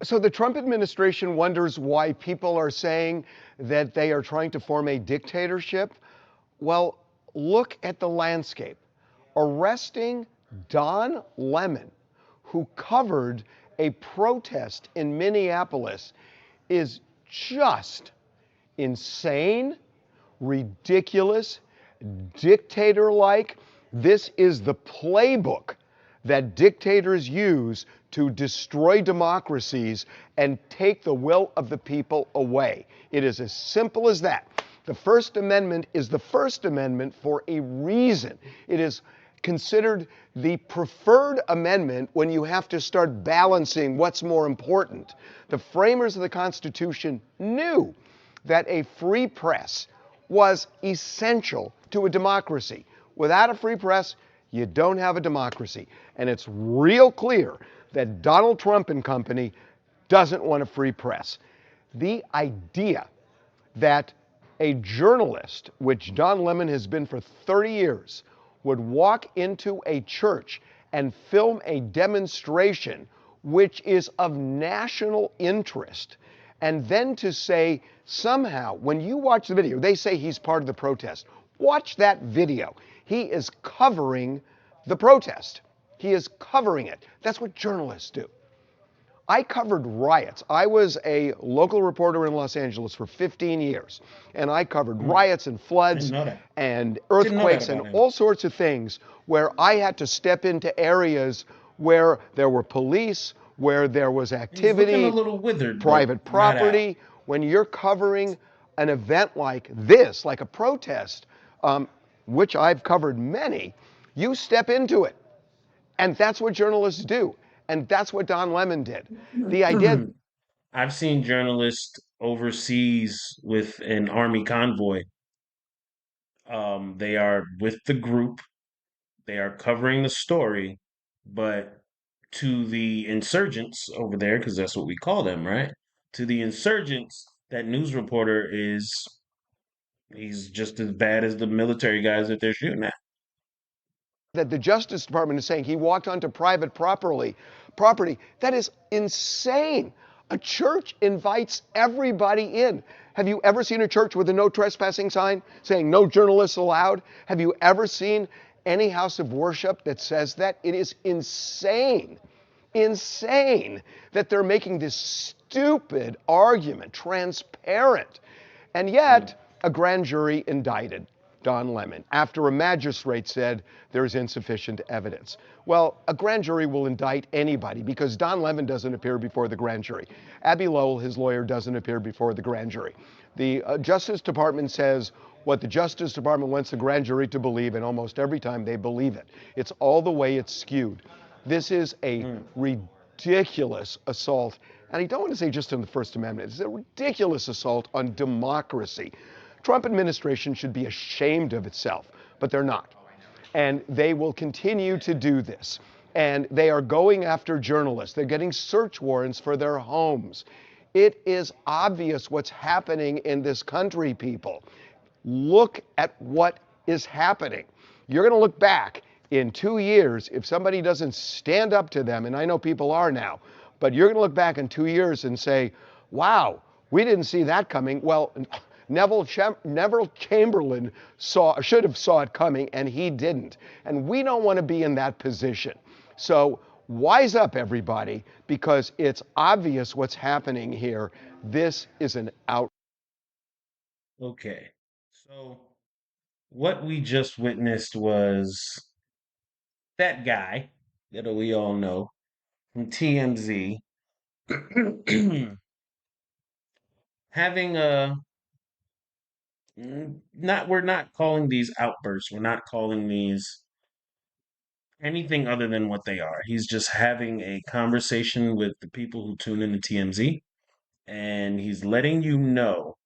So the Trump administration wonders why people are saying that they are trying to form a dictatorship. Well, look at the landscape. Arresting Don Lemon, who covered a protest in Minneapolis, is just insane, ridiculous, dictator like. This is the playbook that dictators use to destroy democracies and take the will of the people away. It is as simple as that. The First Amendment is the First Amendment for a reason. It is considered the preferred amendment when you have to start balancing what's more important. The framers of the Constitution knew that a free press was essential to a democracy. Without a free press, you don't have a democracy. And it's real clear that Donald Trump and company doesn't want a free press. The idea that a journalist, which Don Lemon has been for 30 years, would walk into a church and film a demonstration which is of national interest, and then to say somehow, when you watch the video, they say he's part of the protest. Watch that video. He is covering the protest. He is covering it. That's what journalists do. I covered riots. I was a local reporter in Los Angeles for 15 years, and I covered riots and floods and earthquakes and all sorts of things where I had to step into areas where there were police, where there was activity, a little withered, private property. When you're covering an event like this, like a protest, which I've covered many, you step into it. And that's what journalists do. And that's what Don Lemon did. The idea. I've seen journalists overseas with an army convoy. They are with the group, they are covering the story, but to the insurgents over there, because that's what we call them, right? To the insurgents, that news reporter he's just as bad as the military guys that they're shooting at. That the Justice Department is saying he walked onto private property. That is insane. A church invites everybody in. Have you ever seen a church with a no trespassing sign saying no journalists allowed? Have you ever seen any house of worship that says that? It is insane, insane that they're making this stupid argument, transparent. And yet, a grand jury indicted Don Lemon after a magistrate said there's insufficient evidence. Well, a grand jury will indict anybody because Don Lemon doesn't appear before the grand jury. Abby Lowell, his lawyer, doesn't appear before the grand jury. The Justice Department says what the Justice Department wants the grand jury to believe, and almost every time they believe it. It's all the way it's skewed. This is a ridiculous assault, and I don't want to say just on the First Amendment. It's a ridiculous assault on democracy. Trump administration should be ashamed of itself, but they're not. And they will continue to do this. And they are going after journalists. They're getting search warrants for their homes. It is obvious what's happening in this country, people. Look at what is happening. You're going to look back in 2 years if somebody doesn't stand up to them, and I know people are now, but you're going to look back in 2 years and say, wow, we didn't see that coming. Well, Neville Chamberlain should have saw it coming, and he didn't. And we don't want to be in that position. So wise up, everybody, because it's obvious what's happening here. This is an out. Okay, so what we just witnessed was that guy that we all know from TMZ having a not we're not calling these outbursts. We're not calling these anything other than what they are. He's just having a conversation with the people who tune into TMZ, and he's letting you know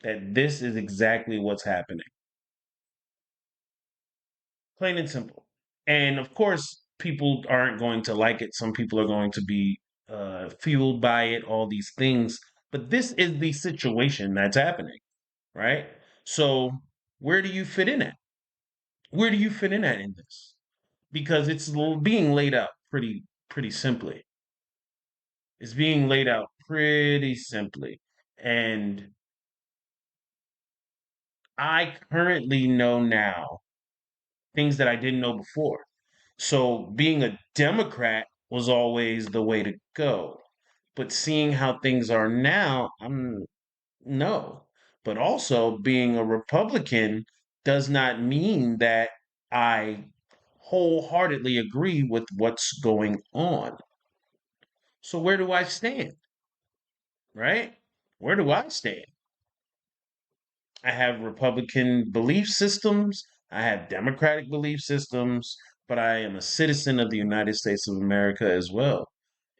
that this is exactly what's happening. Plain and simple. And of course, people aren't going to like it. Some people are going to be fueled by it, all these things. But this is the situation that's happening, right? So, where do you fit in at? Where do you fit in at in this? Because it's being laid out pretty simply. It's being laid out pretty simply. And I currently know now things that I didn't know before. So being a Democrat was always the way to go. But seeing how things are now, I'm no. But also being a Republican does not mean that I wholeheartedly agree with what's going on. So where do I stand? Right? Where do I stand? I have Republican belief systems, I have Democratic belief systems, but I am a citizen of the United States of America as well.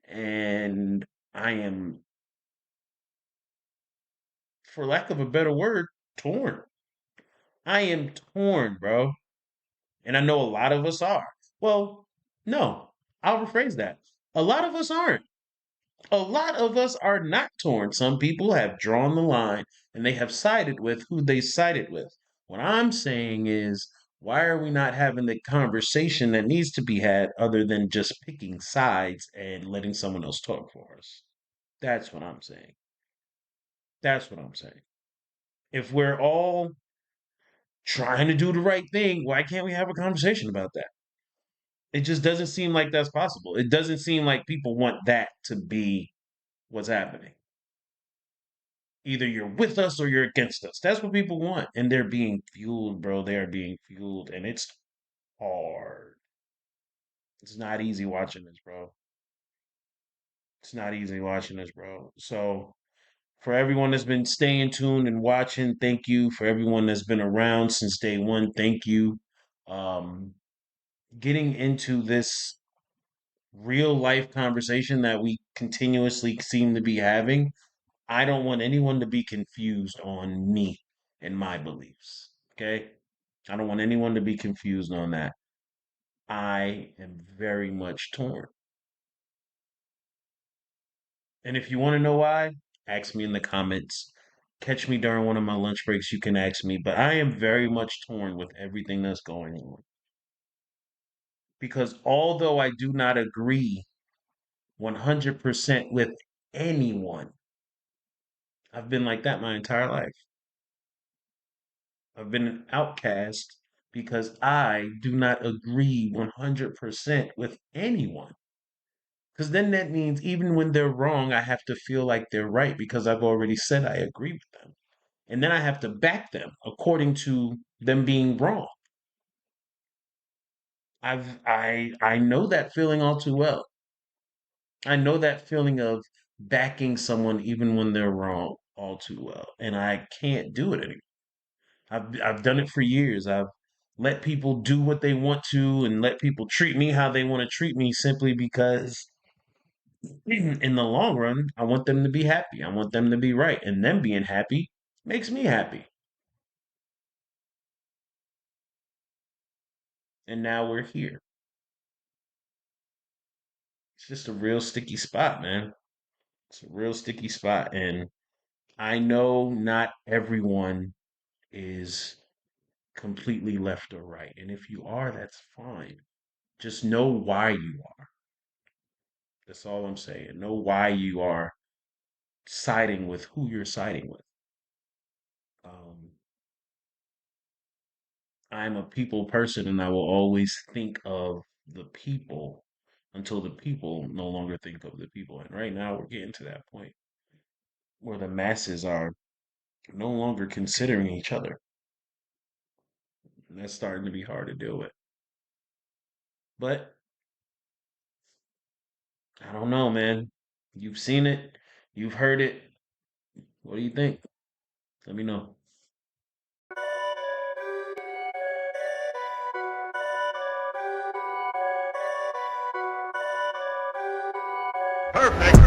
And I am, for lack of a better word, torn. I am torn, bro. And I know a lot of us are. Well, no, I'll rephrase that. A lot of us aren't. A lot of us are not torn. Some people have drawn the line and they have sided with who they sided with. What I'm saying is, why are we not having the conversation that needs to be had other than just picking sides and letting someone else talk for us? That's what I'm saying. That's what I'm saying. If we're all trying to do the right thing, why can't we have a conversation about that? It just doesn't seem like that's possible. It doesn't seem like people want that to be what's happening. Either you're with us or you're against us. That's what people want. And they're being fueled, bro. They are being fueled. And it's hard. It's not easy watching this, bro. It's not easy watching this, bro. So, for everyone that's been staying tuned and watching, thank you. For everyone that's been around since day one, thank you. Um, Getting into this real life conversation that we continuously seem to be having, I don't want anyone to be confused on me and my beliefs. Okay? I don't want anyone to be confused on that. I am very much torn. And if you want to know why, ask me in the comments. Catch me during one of my lunch breaks, you can ask me. But I am very much torn with everything that's going on. Because although I do not agree 100% with anyone, I've been like that my entire life. I've been an outcast because I do not agree 100% with anyone. Because then that means even when they're wrong, I have to feel like they're right because I've already said I agree with them. And then I have to back them according to them being wrong. I know that feeling all too well. I know that feeling of backing someone even when they're wrong all too well. And I can't do it anymore. I've done it for years. I've let people do what they want to and let people treat me how they want to treat me simply because in the long run, I want them to be happy. I want them to be right. And them being happy makes me happy. And now we're here. It's just a real sticky spot, man. It's a real sticky spot. And I know not everyone is completely left or right. And if you are, that's fine. Just know why you are. That's all I'm saying. Know why you are siding with who you're siding with. Um, I'm a people person and I will always think of the people until the people no longer think of the people. And right now we're getting to that point where the masses are no longer considering each other. And that's starting to be hard to deal with. But I don't know, man. You've seen it, you've heard it. What do you think? Let me know. Perfect.